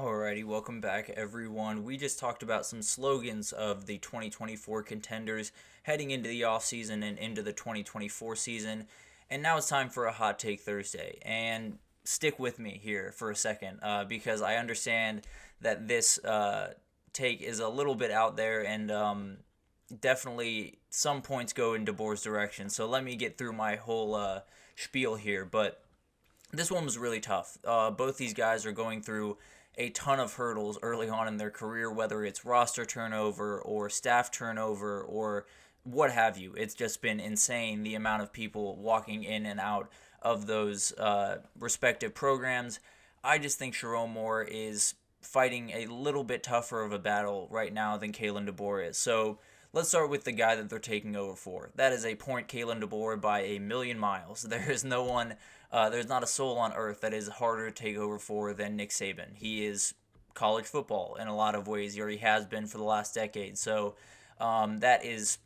Alrighty, welcome back everyone. We just talked about some slogans of the 2024 contenders heading into the offseason and into the 2024 season. And now it's time for a Hot Take Thursday. And stick with me here for a second because I understand that this take is a little bit out there and definitely some points go in DeBoer's direction. So let me get through my whole spiel here. But this one was really tough. Both these guys are going through a ton of hurdles early on in their career, whether it's roster turnover or staff turnover or what have you. It's just been insane the amount of people walking in and out of those respective programs. I just think Sherrone Moore is fighting a little bit tougher of a battle right now than Kalen DeBoer is. So let's start with the guy that they're taking over for. That is a point Kalen DeBoer by a million miles. There is no one, there's not a soul on earth that is harder to take over for than Nick Saban. He is college football in a lot of ways. He already has been for the last decade. So that is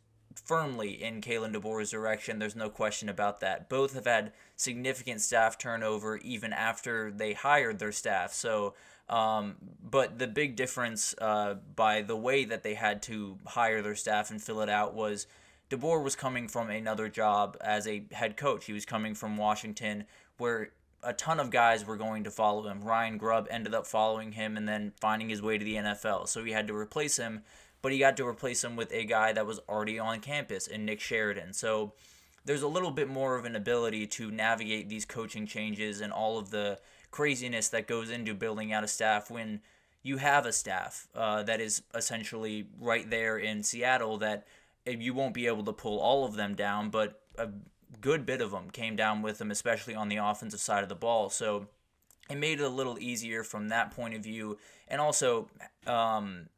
firmly in Kalen DeBoer's direction. There's no question about that. Both have had significant staff turnover even after they hired their staff. So, but the big difference by the way that they had to hire their staff and fill it out was DeBoer was coming from another job as a head coach. He was coming from Washington, where a ton of guys were going to follow him. Ryan Grubb ended up following him and then finding his way to the NFL. So he had to replace him, but he got to replace him with a guy that was already on campus in Nick Sheridan. So there's a little bit more of an ability to navigate these coaching changes and all of the craziness that goes into building out a staff when you have a staff that is essentially right there in Seattle that you won't be able to pull all of them down, but a good bit of them came down with them, especially on the offensive side of the ball. So it made it a little easier from that point of view. And also,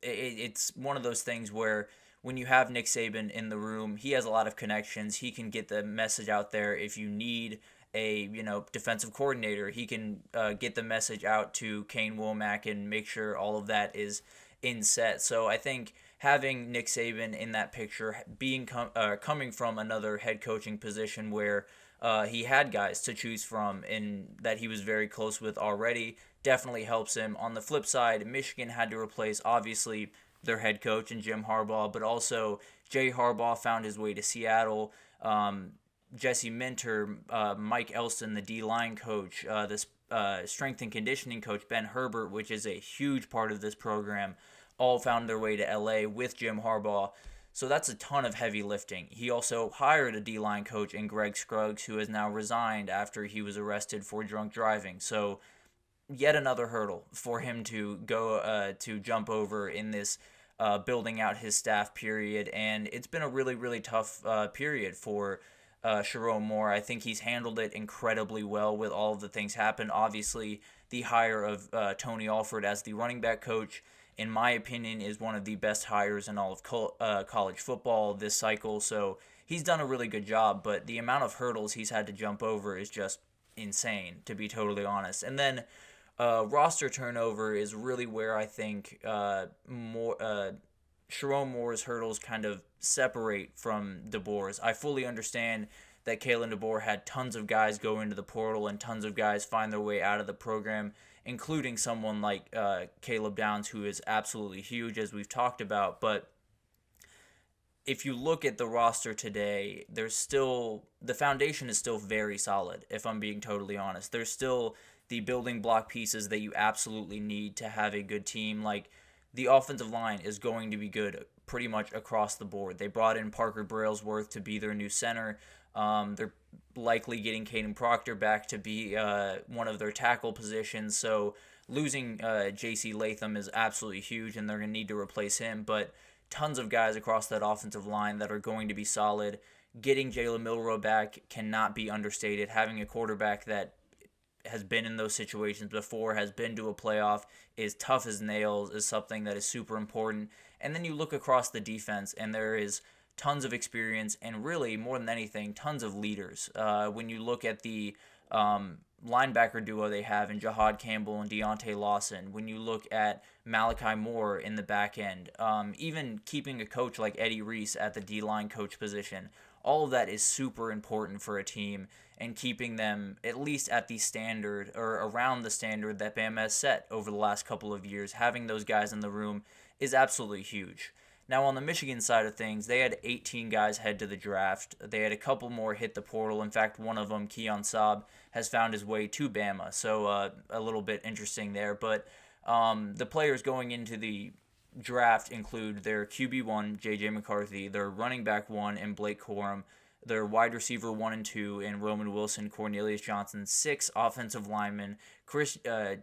it's one of those things where when you have Nick Saban in the room, he has a lot of connections. He can get the message out there. If you need a defensive coordinator, he can get the message out to Kane Womack and make sure all of that is in set. So I think having Nick Saban in that picture, being coming from another head coaching position where he had guys to choose from and that he was very close with already, definitely helps him. On the flip side, Michigan had to replace, obviously, their head coach and Jim Harbaugh, but also Jay Harbaugh found his way to Seattle. Jesse Minter, Mike Elston, the D-line coach, this strength and conditioning coach, Ben Herbert, which is a huge part of this program, all found their way to LA with Jim Harbaugh. So that's a ton of heavy lifting. He also hired a D-line coach in Greg Scruggs, who has now resigned after he was arrested for drunk driving. So yet another hurdle for him to go to jump over in this building out his staff period. And it's been a really, really tough period for Sherrone Moore. I think he's handled it incredibly well with all of the things happened. Obviously, the hire of Tony Alford as the running back coach, in my opinion, is one of the best hires in all of college football this cycle. So he's done a really good job, but the amount of hurdles he's had to jump over is just insane, to be totally honest. And then roster turnover is really where I think Sherrone Moore's hurdles kind of separate from DeBoer's. I fully understand that Kalen DeBoer had tons of guys go into the portal and tons of guys find their way out of the program, including someone like Caleb Downs, who is absolutely huge, as we've talked about. But if you look at the roster today, the foundation is still very solid, if I'm being totally honest. There's still the building block pieces that you absolutely need to have a good team. Like, the offensive line is going to be good pretty much across the board. They brought in Parker Brailsworth to be their new center. They're likely getting Caden Proctor back to be one of their tackle positions. So losing J.C. Latham is absolutely huge, and they're going to need to replace him. But tons of guys across that offensive line that are going to be solid. Getting Jalen Milroe back cannot be understated. Having a quarterback that has been in those situations before, has been to a playoff, is tough as nails, is something that is super important. And then you look across the defense, and there is tons of experience and really, more than anything, tons of leaders. When you look at the linebacker duo they have in Jahad Campbell and Deontay Lawson, when you look at Malachi Moore in the back end, even keeping a coach like Eddie Reese at the D-line coach position, all of that is super important for a team. and keeping them at least at the standard or around the standard that Bama has set over the last couple of years. Having those guys in the room is absolutely huge. Now, on the Michigan side of things, they had 18 guys head to the draft. They had a couple more hit the portal. In fact, one of them, Keon Saab, has found his way to Bama. So a little bit interesting there. But the players going into the draft include their QB1, J.J. McCarthy, their running back 1 in Blake Corum, their wide receiver 1 and 2 in Roman Wilson, Cornelius Johnson, 6 offensive linemen, Chris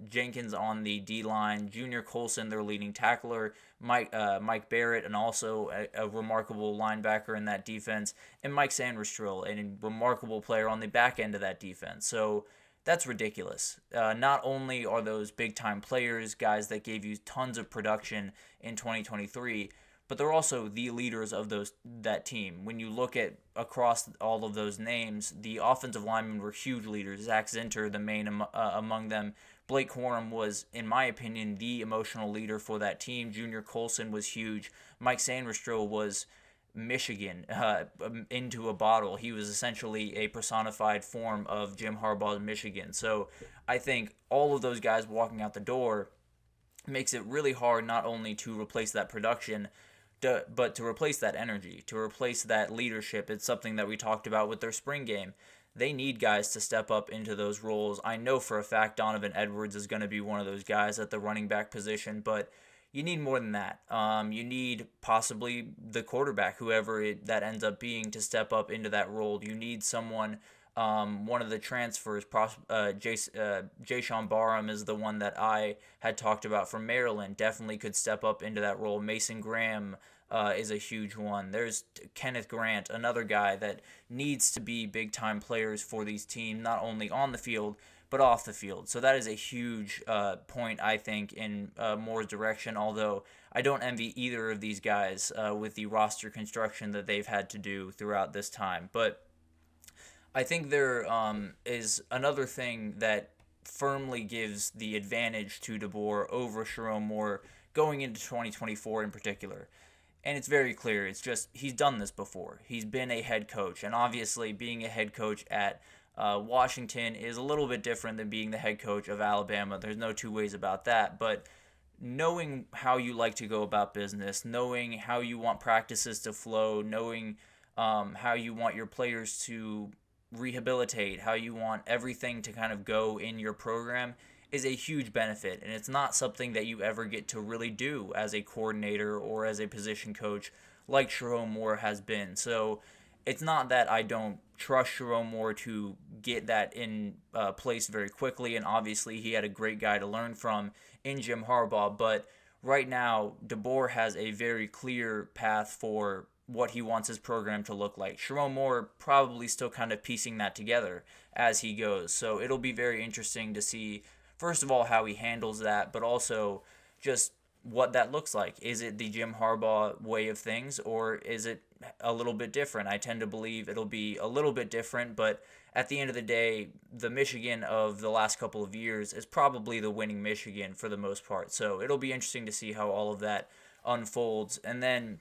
Jenkins on the D-line, Junior Colson, their leading tackler, Mike Barrett, and also a remarkable linebacker in that defense, and Mike Sandristrell, a remarkable player on the back end of that defense. So that's ridiculous. Not only are those big-time players, guys that gave you tons of production in 2023, but they're also the leaders of that team. When you look at across all of those names, the offensive linemen were huge leaders. Zach Zinter, the main among them. Blake Corum was, in my opinion, the emotional leader for that team. Junior Colson was huge. Mike Sandristrell was Michigan into a bottle. He was essentially a personified form of Jim Harbaugh's Michigan. So I think all of those guys walking out the door makes it really hard not only to replace that production, but to replace that energy, to replace that leadership. It's something that we talked about with their spring game. They need guys to step up into those roles. I know for a fact Donovan Edwards is going to be one of those guys at the running back position, but you need more than that. You need possibly the quarterback, whoever that ends up being, to step up into that role. You need someone, one of the transfers, Jayshon Barham is the one that I had talked about from Maryland, definitely could step up into that role. Mason Graham is a huge one. There's Kenneth Grant, another guy that needs to be big-time players for these teams, not only on the field, but off the field. So that is a huge point, I think, in Moore's direction, although I don't envy either of these guys with the roster construction that they've had to do throughout this time. But I think there is another thing that firmly gives the advantage to DeBoer over Sherrone Moore going into 2024 in particular. And it's very clear. It's just he's done this before. He's been a head coach. And obviously being a head coach at Washington is a little bit different than being the head coach of Alabama. There's no two ways about that. But knowing how you like to go about business, knowing how you want practices to flow, knowing how you want your players to rehabilitate, how you want everything to kind of go in your program is a huge benefit. And it's not something that you ever get to really do as a coordinator or as a position coach like Sherrone Moore has been. So it's not that I don't trust Sherrone Moore to get that in place very quickly, and obviously he had a great guy to learn from in Jim Harbaugh, but right now DeBoer has a very clear path for what he wants his program to look like. Sherrone Moore probably still kind of piecing that together as he goes, so it'll be very interesting to see, first of all, how he handles that, but also just what that looks like. Is it the Jim Harbaugh way of things, or is it a little bit different? I tend to believe it'll be a little bit different, but at the end of the day, the Michigan of the last couple of years is probably the winning Michigan for the most part. So it'll be interesting to see how all of that unfolds. And then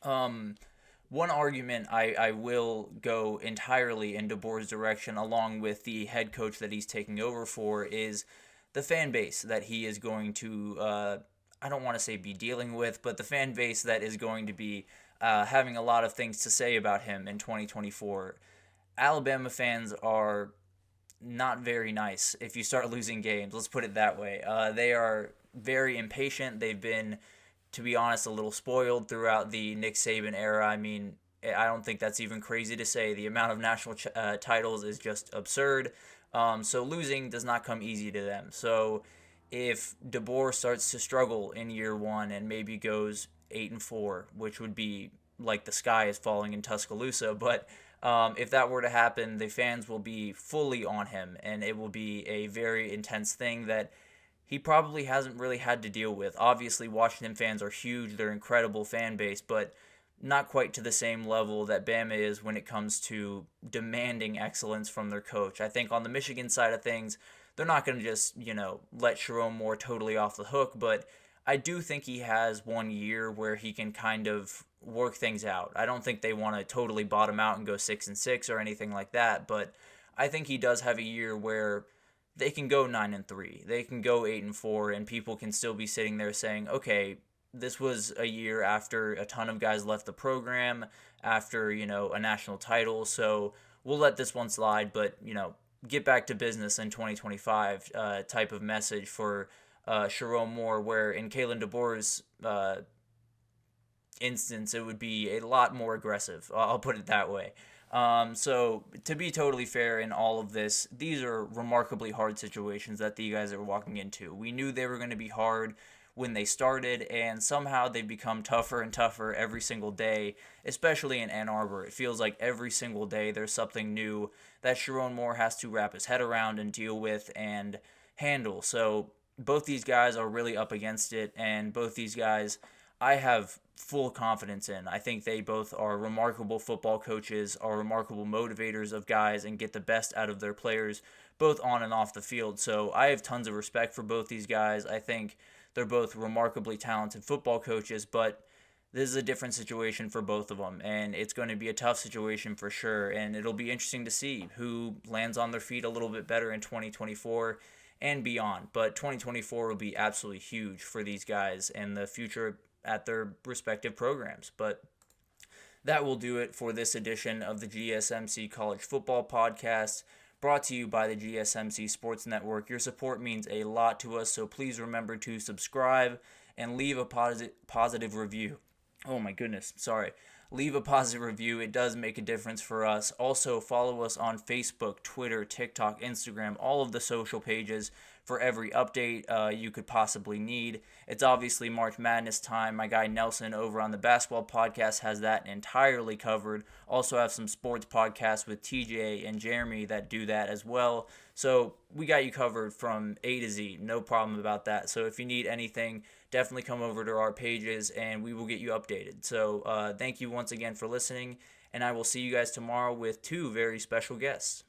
one argument I will go entirely in DeBoer's direction, along with the head coach that he's taking over for, is the fan base that he is going to, I don't want to say be dealing with, but the fan base that is going to be having a lot of things to say about him in 2024. Alabama fans are not very nice if you start losing games. Let's put it that way. They are very impatient. They've been, to be honest, a little spoiled throughout the Nick Saban era. I mean, I don't think that's even crazy to say. The amount of national titles is just absurd. So losing does not come easy to them. So if DeBoer starts to struggle in year one and maybe goes 8-4, which would be like the sky is falling in Tuscaloosa, but if that were to happen, the fans will be fully on him, and it will be a very intense thing that he probably hasn't really had to deal with. Obviously, Washington fans are huge. They're an incredible fan base, but not quite to the same level that Bama is when it comes to demanding excellence from their coach. I think on the Michigan side of things, they're not going to just, let Sherrone Moore totally off the hook, but I do think he has 1 year where he can kind of work things out. I don't think they want to totally bottom out and go 6-6 or anything like that, but I think he does have a year where they can go 9-3, they can go 8-4, and people can still be sitting there saying, okay, this was a year after a ton of guys left the program, after, a national title, so we'll let this one slide, but, get back to business in 2025 type of message for Sherrone Moore, where in Kalen DeBoer's instance, it would be a lot more aggressive. I'll put it that way. So to be totally fair in all of this, these are remarkably hard situations that the guys are walking into. We knew they were going to be hard when they started, and somehow they've become tougher and tougher every single day, especially in Ann Arbor. It feels like every single day there's something new that Sherrone Moore has to wrap his head around and deal with and handle. So both these guys are really up against it, and both these guys I have full confidence in. I think they both are remarkable football coaches, are remarkable motivators of guys, and get the best out of their players, both on and off the field. So I have tons of respect for both these guys. I think they're both remarkably talented football coaches, but this is a different situation for both of them, and it's going to be a tough situation for sure, and it'll be interesting to see who lands on their feet a little bit better in 2024 and beyond. But 2024 will be absolutely huge for these guys and the future at their respective programs. But that will do it for this edition of the GSMC College Football Podcast, brought to you by the GSMC Sports Network. Your support means a lot to us, so please remember to subscribe and leave a positive review. Oh my goodness, sorry. Leave a positive review. It does make a difference for us. Also, follow us on Facebook, Twitter, TikTok, Instagram, all of the social pages for every update you could possibly need. It's obviously March Madness time. My guy Nelson over on the Basketball Podcast has that entirely covered. Also have some sports podcasts with TJ and Jeremy that do that as well. So we got you covered from A to Z. No problem about that. So if you need anything, definitely come over to our pages and we will get you updated. So thank you once again for listening, and I will see you guys tomorrow with two very special guests.